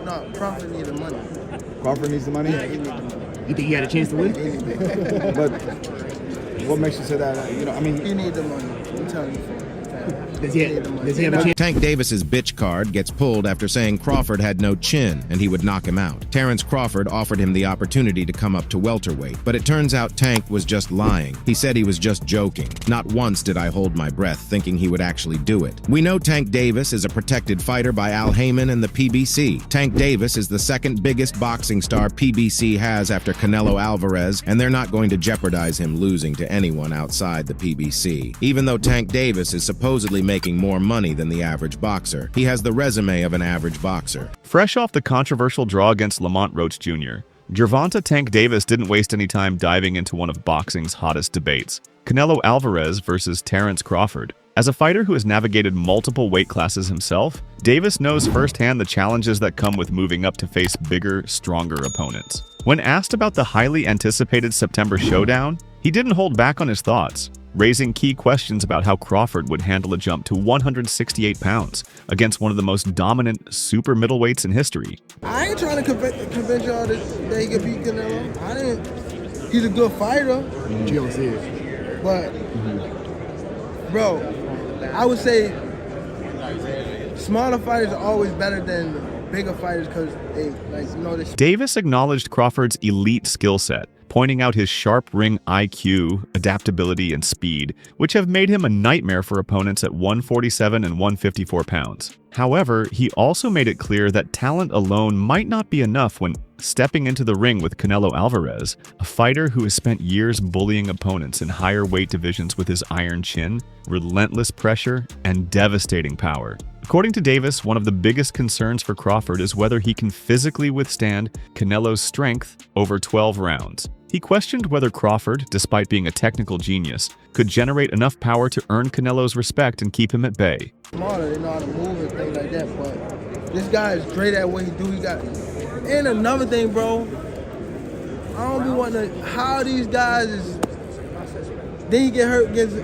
No, Crawford need the money. Crawford needs the money? Yeah, he need the money. You think he had a chance to win? But what makes you say that? You know, I mean, He need the money. I'm telling you. Does he have a chance? Tank Davis's bitch card gets pulled after saying Crawford had no chin and he would knock him out. Terence Crawford offered him the opportunity to come up to welterweight, but it turns out Tank was just lying. He said he was just joking. Not once did I hold my breath thinking he would actually do it. We know Tank Davis is a protected fighter by Al Haymon and the PBC. Tank Davis is the second biggest boxing star PBC has after Canelo Alvarez, and they're not going to jeopardize him losing to anyone outside the PBC. Even though Tank Davis is supposedly making more money than the average boxer, he has the resume of an average boxer. Fresh off the controversial draw against Lamont Roach Jr., Gervonta Tank Davis didn't waste any time diving into one of boxing's hottest debates, Canelo Alvarez versus Terence Crawford. As a fighter who has navigated multiple weight classes himself, Davis knows firsthand the challenges that come with moving up to face bigger, stronger opponents. When asked about the highly anticipated September showdown, he didn't hold back on his thoughts, raising key questions about how Crawford would handle a jump to 168 pounds against one of the most dominant super middleweights in history. I ain't trying to convince y'all that he can beat Canelo. I didn't. He's a good fighter. You don't see it. But, bro, I would say smaller fighters are always better than bigger fighters because they, like, you know, this. Davis acknowledged Crawford's elite skill set, pointing out his sharp ring IQ, adaptability, and speed, which have made him a nightmare for opponents at 147 and 154 pounds. However, he also made it clear that talent alone might not be enough when stepping into the ring with Canelo Alvarez, a fighter who has spent years bullying opponents in higher weight divisions with his iron chin, relentless pressure, and devastating power. According to Davis, one of the biggest concerns for Crawford is whether he can physically withstand Canelo's strength over 12 rounds. He questioned whether Crawford, despite being a technical genius, could generate enough power to earn Canelo's respect and keep him at bay. Smarter, they know how to move and things like that, but this guy is great at what he do. He got, and another thing, bro, I don't be wanting to, how these guys is, then you get hurt against,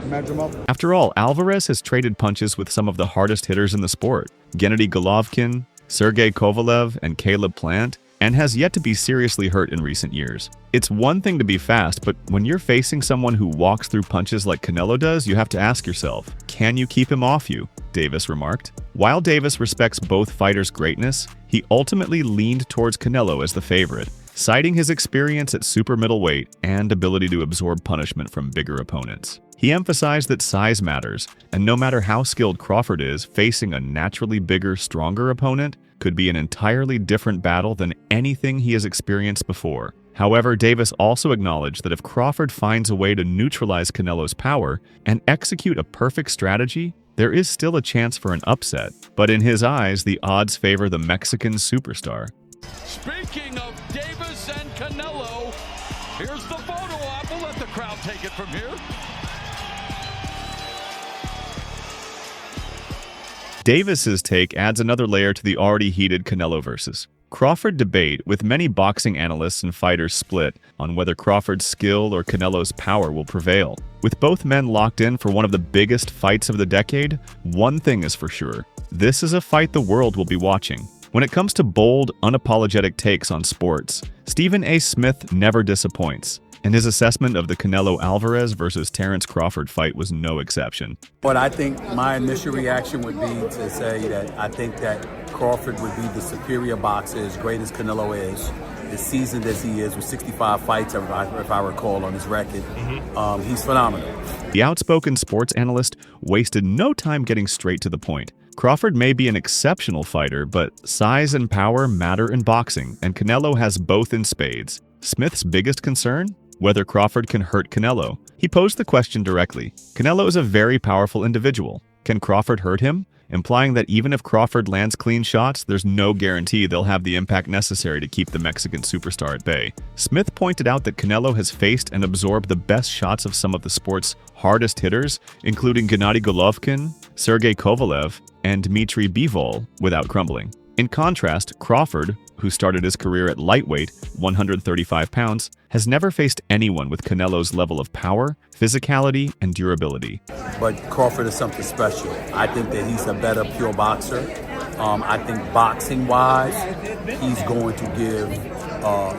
match him up. After all, Alvarez has traded punches with some of the hardest hitters in the sport, Gennady Golovkin, Sergey Kovalev, and Caleb Plant, and has yet to be seriously hurt in recent years. It's one thing to be fast, but when you're facing someone who walks through punches like Canelo does, you have to ask yourself, can you keep him off you? Davis remarked. While Davis respects both fighters' greatness, he ultimately leaned towards Canelo as the favorite, citing his experience at super middleweight and ability to absorb punishment from bigger opponents. He emphasized that size matters, and no matter how skilled Crawford is, facing a naturally bigger, stronger opponent could be an entirely different battle than anything he has experienced before. However, Davis also acknowledged that if Crawford finds a way to neutralize Canelo's power and execute a perfect strategy, there is still a chance for an upset. But in his eyes, the odds favor the Mexican superstar. Speaking of Davis and Canelo, here's the photo op. We'll let the crowd take it from here. Davis's take adds another layer to the already heated Canelo versus Crawford debate, with many boxing analysts and fighters split on whether Crawford's skill or Canelo's power will prevail. With both men locked in for one of the biggest fights of the decade, one thing is for sure: this is a fight the world will be watching. When it comes to bold, unapologetic takes on sports, Stephen A. Smith never disappoints, and his assessment of the Canelo Alvarez versus Terence Crawford fight was no exception. But I think my initial reaction would be to say that I think that Crawford would be the superior boxer, as great as Canelo is, as seasoned as he is, with 65 fights, if I recall, on his record. He's phenomenal. The outspoken sports analyst wasted no time getting straight to the point. Crawford may be an exceptional fighter, but size and power matter in boxing, and Canelo has both in spades. Smith's biggest concern? Whether Crawford can hurt Canelo. He posed the question directly. Canelo is a very powerful individual. Can Crawford hurt him? Implying that even if Crawford lands clean shots, there's no guarantee they'll have the impact necessary to keep the Mexican superstar at bay. Smith pointed out that Canelo has faced and absorbed the best shots of some of the sport's hardest hitters, including Gennady Golovkin, Sergey Kovalev, and Dmitry Bivol, without crumbling. In contrast, Crawford, who started his career at lightweight, 135 pounds, has never faced anyone with Canelo's level of power, physicality, and durability. But Crawford is something special. I think that he's a better pure boxer. I think boxing-wise, he's going to give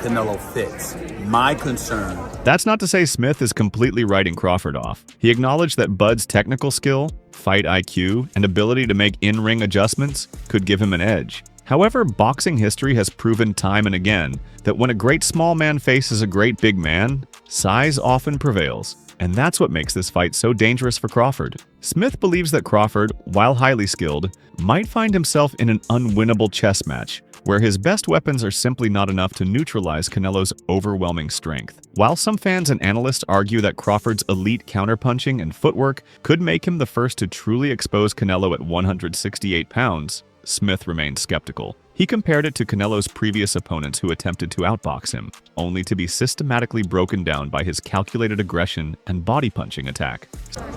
Canelo fits. My concern. That's not to say Smith is completely writing Crawford off. He acknowledged that Bud's technical skill, fight IQ, and ability to make in-ring adjustments could give him an edge. However, boxing history has proven time and again that when a great small man faces a great big man, size often prevails. And that's what makes this fight so dangerous for Crawford. Smith believes that Crawford, while highly skilled, might find himself in an unwinnable chess match, where his best weapons are simply not enough to neutralize Canelo's overwhelming strength. While some fans and analysts argue that Crawford's elite counterpunching and footwork could make him the first to truly expose Canelo at 168 pounds, Smith remained skeptical. He compared it to Canelo's previous opponents who attempted to outbox him, only to be systematically broken down by his calculated aggression and body-punching attack.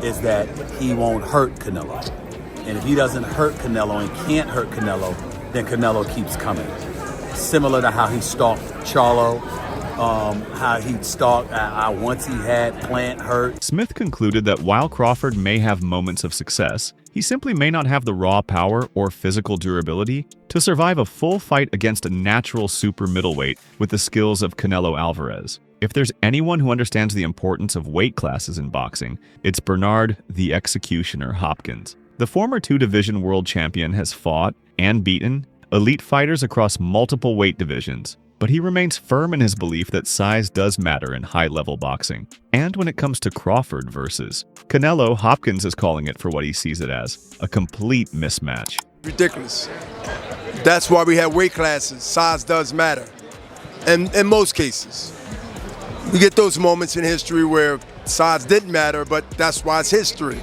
Is that he won't hurt Canelo. And if he doesn't hurt Canelo and can't hurt Canelo, then Canelo keeps coming. Similar to how he stalked Charlo, how he stalked, once he had Plant hurt. Smith concluded that while Crawford may have moments of success, he simply may not have the raw power or physical durability to survive a full fight against a natural super middleweight with the skills of Canelo Alvarez. If there's anyone who understands the importance of weight classes in boxing, it's Bernard the Executioner Hopkins. The former two-division world champion has fought and beaten elite fighters across multiple weight divisions, but he remains firm in his belief that size does matter in high-level boxing. And when it comes to Crawford versus Canelo, Hopkins is calling it for what he sees it as, a complete mismatch. Ridiculous. That's why we have weight classes. Size does matter. And in most cases, we get those moments in history where size didn't matter, but that's why it's history.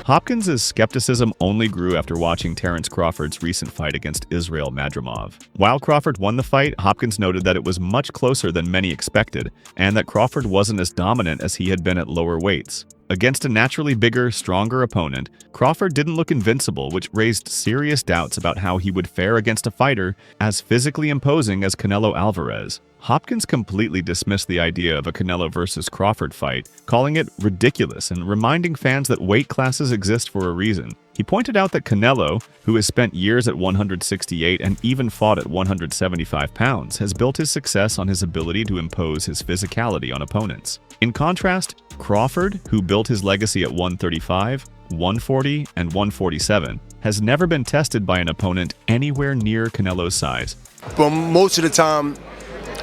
Hopkins' skepticism only grew after watching Terence Crawford's recent fight against Israil Madrimov. While Crawford won the fight, Hopkins noted that it was much closer than many expected, and that Crawford wasn't as dominant as he had been at lower weights. Against a naturally bigger, stronger opponent, Crawford didn't look invincible, which raised serious doubts about how he would fare against a fighter as physically imposing as Canelo Alvarez. Hopkins completely dismissed the idea of a Canelo versus Crawford fight, calling it ridiculous and reminding fans that weight classes exist for a reason. He pointed out that Canelo, who has spent years at 168 and even fought at 175 pounds, has built his success on his ability to impose his physicality on opponents. In contrast, Crawford, who built his legacy at 135, 140, and 147, has never been tested by an opponent anywhere near Canelo's size. But most of the time,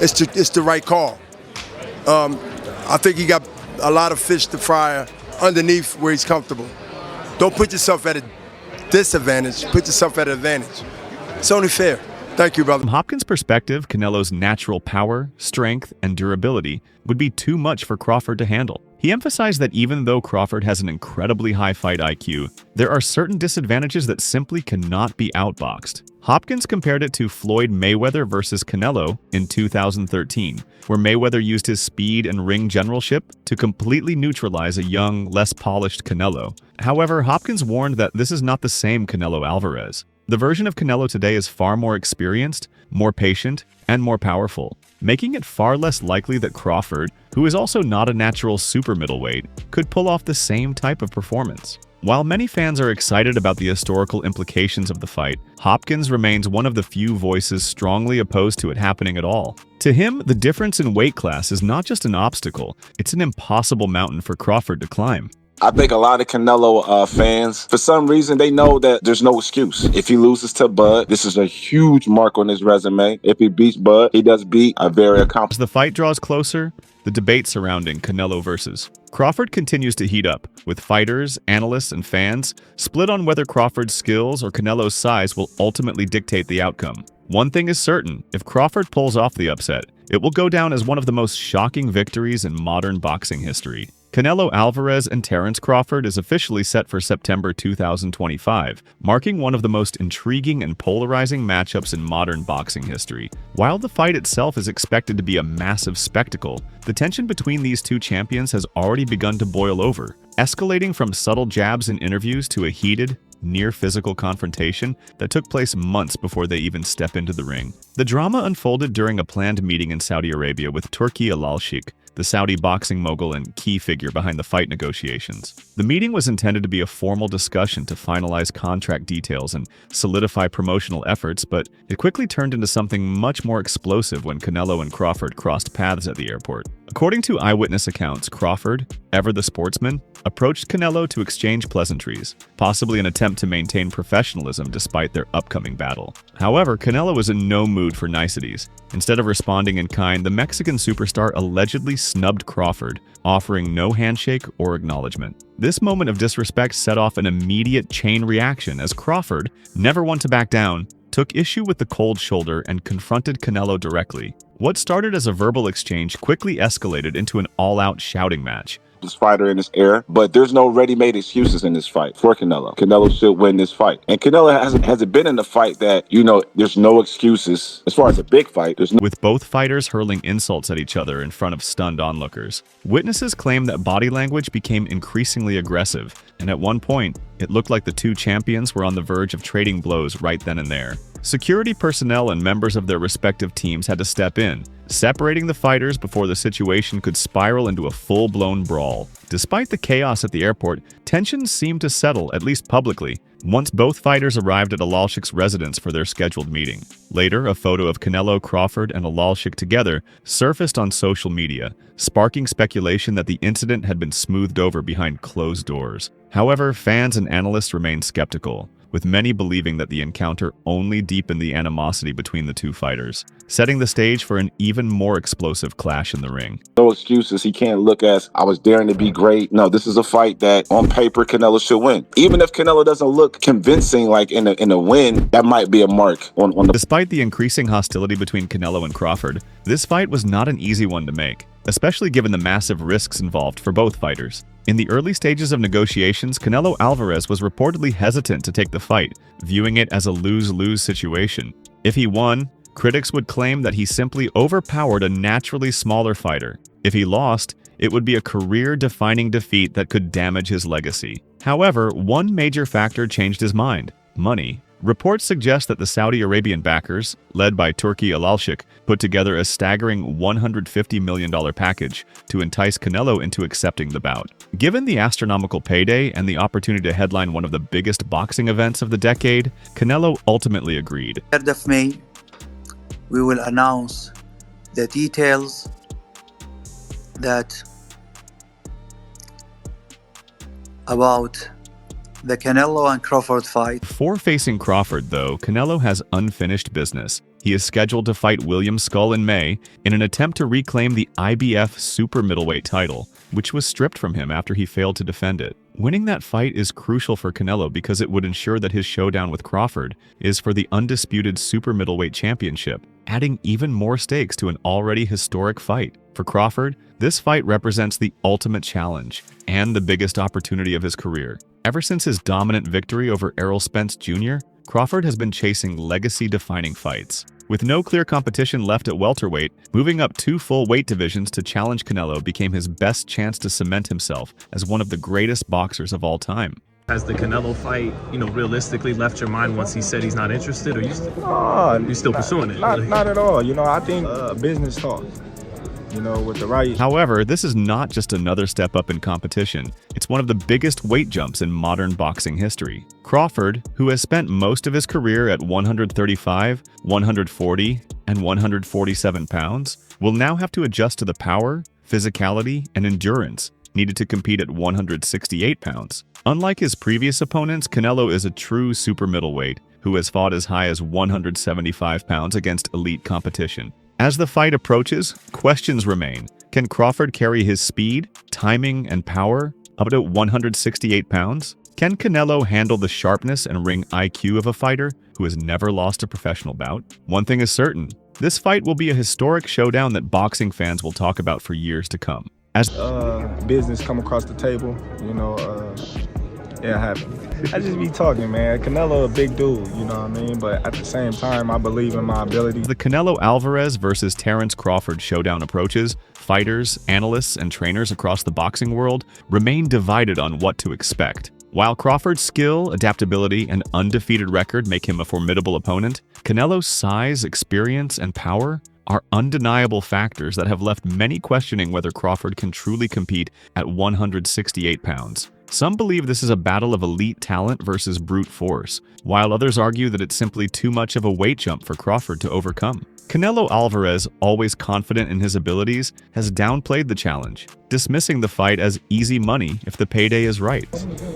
it's the right call. I think he got a lot of fish to fry underneath where he's comfortable. Don't put yourself at a disadvantage, put yourself at an advantage. It's only fair. Thank you, brother. From Hopkins' perspective, Canelo's natural power, strength, and durability would be too much for Crawford to handle. He emphasized that even though Crawford has an incredibly high fight IQ, there are certain disadvantages that simply cannot be outboxed. Hopkins compared it to Floyd Mayweather versus Canelo in 2013, where Mayweather used his speed and ring generalship to completely neutralize a young, less polished Canelo. However, Hopkins warned that this is not the same Canelo Alvarez. The version of Canelo today is far more experienced, more patient, and more powerful, making it far less likely that Crawford, who is also not a natural super middleweight, could pull off the same type of performance. While many fans are excited about the historical implications of the fight, Hopkins remains one of the few voices strongly opposed to it happening at all. To him, the difference in weight class is not just an obstacle, it's an impossible mountain for Crawford to climb. I think a lot of Canelo fans, for some reason, they know that there's no excuse. If he loses to Bud, this is a huge mark on his resume. If he beats Bud, he does beat a very accomplished. As the fight draws closer, the debate surrounding Canelo versus Crawford continues to heat up, with fighters, analysts, and fans split on whether Crawford's skills or Canelo's size will ultimately dictate the outcome. One thing is certain, if Crawford pulls off the upset, it will go down as one of the most shocking victories in modern boxing history. Canelo Alvarez and Terence Crawford is officially set for September 2025, marking one of the most intriguing and polarizing matchups in modern boxing history. While the fight itself is expected to be a massive spectacle, the tension between these two champions has already begun to boil over, escalating from subtle jabs in interviews to a heated, near-physical confrontation that took place months before they even step into the ring. The drama unfolded during a planned meeting in Saudi Arabia with Turki Al-Sheikh, the Saudi boxing mogul and key figure behind the fight negotiations. The meeting was intended to be a formal discussion to finalize contract details and solidify promotional efforts, but it quickly turned into something much more explosive when Canelo and Crawford crossed paths at the airport. According to eyewitness accounts, Crawford, ever the sportsman, approached Canelo to exchange pleasantries, possibly an attempt to maintain professionalism despite their upcoming battle. However, Canelo was in no mood for niceties. Instead of responding in kind, the Mexican superstar allegedly snubbed Crawford, offering no handshake or acknowledgement. This moment of disrespect set off an immediate chain reaction as Crawford, never one to back down, took issue with the cold shoulder and confronted Canelo directly. What started as a verbal exchange quickly escalated into an all-out shouting match. This fighter in this era, but there's no ready-made excuses in this fight for Canelo. Canelo should win this fight. And Canelo hasn't been in a fight that, there's no excuses. As far as a big fight, with both fighters hurling insults at each other in front of stunned onlookers. Witnesses claim that body language became increasingly aggressive, and at one point, it looked like the two champions were on the verge of trading blows right then and there. Security personnel and members of their respective teams had to step in, separating the fighters before the situation could spiral into a full-blown brawl. Despite the chaos at the airport, tensions seemed to settle, at least publicly, once both fighters arrived at Alalshik's residence for their scheduled meeting. Later, a photo of Canelo, Crawford, and Alalshik together surfaced on social media, sparking speculation that the incident had been smoothed over behind closed doors. However, fans and analysts remained skeptical, with many believing that the encounter only deepened the animosity between the two fighters, setting the stage for an even more explosive clash in the ring. No excuses. He can't look as, I was daring to be great. No, this is a fight that, on paper, Canelo should win. Even if Canelo doesn't look convincing, like in a win, that might be a mark on the... Despite the increasing hostility between Canelo and Crawford, this fight was not an easy one to make, especially given the massive risks involved for both fighters. In the early stages of negotiations, Canelo Alvarez was reportedly hesitant to take the fight, viewing it as a lose-lose situation. If he won, critics would claim that he simply overpowered a naturally smaller fighter. If he lost, it would be a career-defining defeat that could damage his legacy. However, one major factor changed his mind: money. Reports suggest that the Saudi Arabian backers, led by Turki Alalshik, put together a staggering $150 million package to entice Canelo into accepting the bout. Given the astronomical payday and the opportunity to headline one of the biggest boxing events of the decade, Canelo ultimately agreed. 3rd of May, we will announce the details about the Canelo and Crawford fight. Before facing Crawford, though, Canelo has unfinished business. He is scheduled to fight William Skull in May in an attempt to reclaim the IBF super middleweight title, which was stripped from him after he failed to defend it. Winning that fight is crucial for Canelo because it would ensure that his showdown with Crawford is for the undisputed super middleweight championship, adding even more stakes to an already historic fight. For Crawford, this fight represents the ultimate challenge and the biggest opportunity of his career. Ever since his dominant victory over Errol Spence Jr., Crawford has been chasing legacy-defining fights. With no clear competition left at welterweight, moving up 2 full weight divisions to challenge Canelo became his best chance to cement himself as one of the greatest boxers of all time. Has the Canelo fight, realistically left your mind once he said he's not interested, or you still pursuing it? Not at all. I think business talk. With the right... However, this is not just another step up in competition. It's one of the biggest weight jumps in modern boxing history. Crawford, who has spent most of his career at 135, 140, and 147 pounds, will now have to adjust to the power, physicality, and endurance needed to compete at 168 pounds. Unlike his previous opponents, Canelo is a true super middleweight who has fought as high as 175 pounds against elite competition. As the fight approaches, questions remain. Can Crawford carry his speed, timing, and power up to 168 pounds? Can Canelo handle the sharpness and ring IQ of a fighter who has never lost a professional bout? One thing is certain, this fight will be a historic showdown that boxing fans will talk about for years to come. As business come across the table, it happened. I just be talking, man. Canelo a big dude, you know what I mean? But at the same time, I believe in my ability. The Canelo Alvarez versus Terence Crawford showdown approaches, fighters, analysts, and trainers across the boxing world remain divided on what to expect. While Crawford's skill, adaptability, and undefeated record make him a formidable opponent, Canelo's size, experience, and power are undeniable factors that have left many questioning whether Crawford can truly compete at 168 pounds. Some believe this is a battle of elite talent versus brute force, while others argue that it's simply too much of a weight jump for Crawford to overcome. Canelo Alvarez, always confident in his abilities, has downplayed the challenge, dismissing the fight as easy money if the payday is right.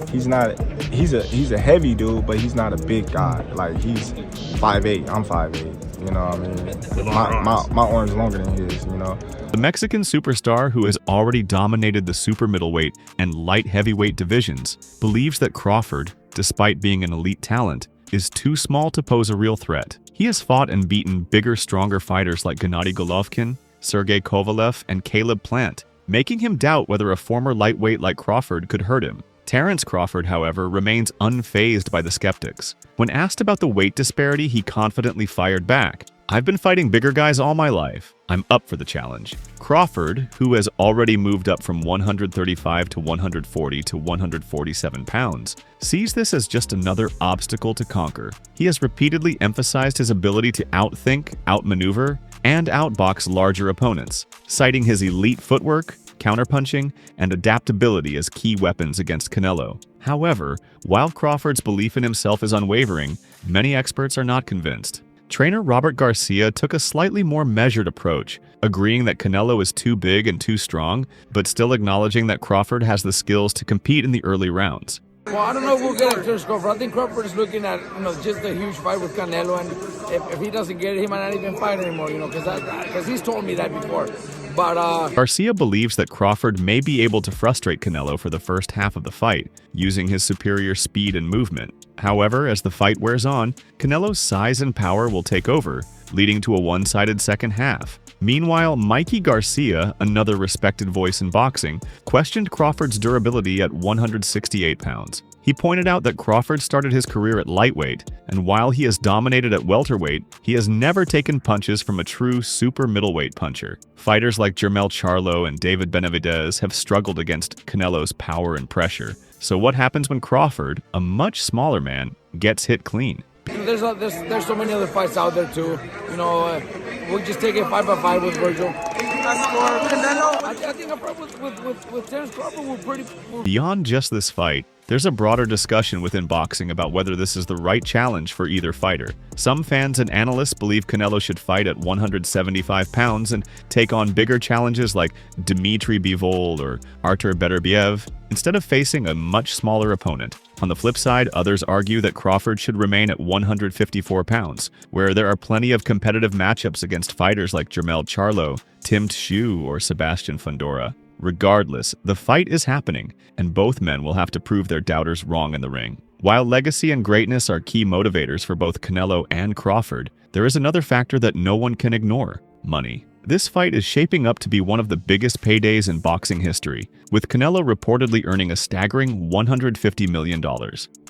He's a heavy dude, but he's not a big guy. Like, he's 5'8", I'm 5'8", you know what I mean? My arm's longer than his, you know? The Mexican superstar, who has already dominated the super middleweight and light heavyweight divisions, believes that Crawford, despite being an elite talent, is too small to pose a real threat. He has fought and beaten bigger, stronger fighters like Gennady Golovkin, Sergey Kovalev, and Caleb Plant, making him doubt whether a former lightweight like Crawford could hurt him. Terence Crawford, however, remains unfazed by the skeptics. When asked about the weight disparity, he confidently fired back, "I've been fighting bigger guys all my life. I'm up for the challenge." Crawford, who has already moved up from 135 to 140 to 147 pounds, sees this as just another obstacle to conquer. He has repeatedly emphasized his ability to outthink, outmaneuver, and outbox larger opponents, citing his elite footwork, counterpunching, and adaptability as key weapons against Canelo. However, while Crawford's belief in himself is unwavering, many experts are not convinced. Trainer Robert Garcia took a slightly more measured approach, agreeing that Canelo is too big and too strong, but still acknowledging that Crawford has the skills to compete in the early rounds. Well, I don't know if we'll get it to Crawford. I think Crawford is looking at, just a huge fight with Canelo, and if he doesn't get it, he might not even fight anymore, because he's told me that before. But Garcia believes that Crawford may be able to frustrate Canelo for the first half of the fight, using his superior speed and movement. However, as the fight wears on, Canelo's size and power will take over, leading to a one-sided second half. Meanwhile, Mikey Garcia, another respected voice in boxing, questioned Crawford's durability at 168 pounds. He pointed out that Crawford started his career at lightweight, and while he has dominated at welterweight, he has never taken punches from a true super middleweight puncher. Fighters like Jermell Charlo and David Benavidez have struggled against Canelo's power and pressure. So what happens when Crawford, a much smaller man, gets hit clean? there's so many other fights out there too. We'll just take it 5-by-5 with Virgil. As for Canelo, I think a fight with Terence Crawford will pretty. Beyond just this fight, there's a broader discussion within boxing about whether this is the right challenge for either fighter. Some fans and analysts believe Canelo should fight at 175 pounds and take on bigger challenges like Dmitry Bivol or Artur Beterbiev, instead of facing a much smaller opponent. On the flip side, others argue that Crawford should remain at 154 pounds, where there are plenty of competitive matchups against fighters like Jermell Charlo, Tim Tszyu, or Sebastian Fundora. Regardless, the fight is happening, and both men will have to prove their doubters wrong in the ring. While legacy and greatness are key motivators for both Canelo and Crawford, there is another factor that no one can ignore: money. This fight is shaping up to be one of the biggest paydays in boxing history, with Canelo reportedly earning a staggering $150 million.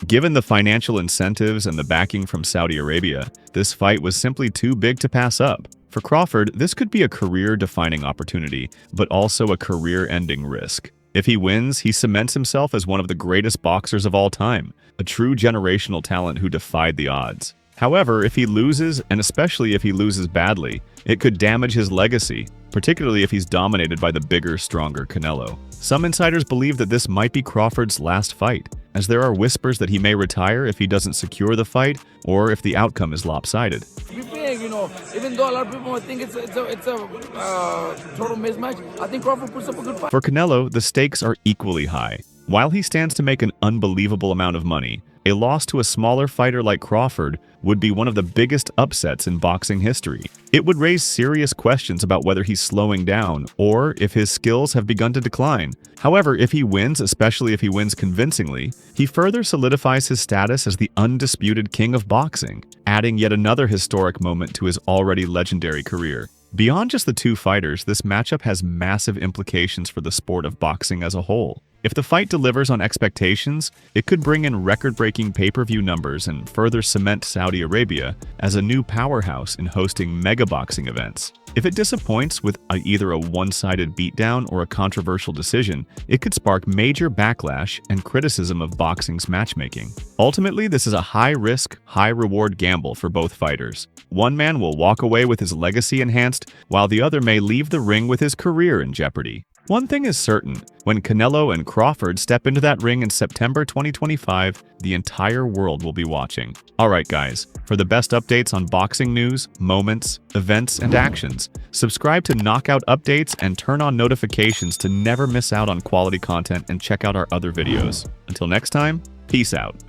Given the financial incentives and the backing from Saudi Arabia, this fight was simply too big to pass up. For Crawford, this could be a career-defining opportunity, but also a career-ending risk. If he wins, he cements himself as one of the greatest boxers of all time, a true generational talent who defied the odds. However, if he loses, and especially if he loses badly, it could damage his legacy, particularly if he's dominated by the bigger, stronger Canelo. Some insiders believe that this might be Crawford's last fight, as there are whispers that he may retire if he doesn't secure the fight or if the outcome is lopsided. Even though a lot of people might think it's a total mismatch, I think Crawford puts up a good fight. For Canelo, the stakes are equally high. While he stands to make an unbelievable amount of money, a loss to a smaller fighter like Crawford would be one of the biggest upsets in boxing history. It would raise serious questions about whether he's slowing down or if his skills have begun to decline. However, if he wins, especially if he wins convincingly, he further solidifies his status as the undisputed king of boxing, adding yet another historic moment to his already legendary career. Beyond just the two fighters, this matchup has massive implications for the sport of boxing as a whole. If the fight delivers on expectations, it could bring in record-breaking pay-per-view numbers and further cement Saudi Arabia as a new powerhouse in hosting mega boxing events. If it disappoints with either a one-sided beatdown or a controversial decision, it could spark major backlash and criticism of boxing's matchmaking. Ultimately, this is a high-risk, high-reward gamble for both fighters. One man will walk away with his legacy enhanced, while the other may leave the ring with his career in jeopardy. One thing is certain, when Canelo and Crawford step into that ring in September 2025, the entire world will be watching. Alright guys, for the best updates on boxing news, moments, events, and actions, subscribe to Knockout Updates and turn on notifications to never miss out on quality content and check out our other videos. Until next time, peace out.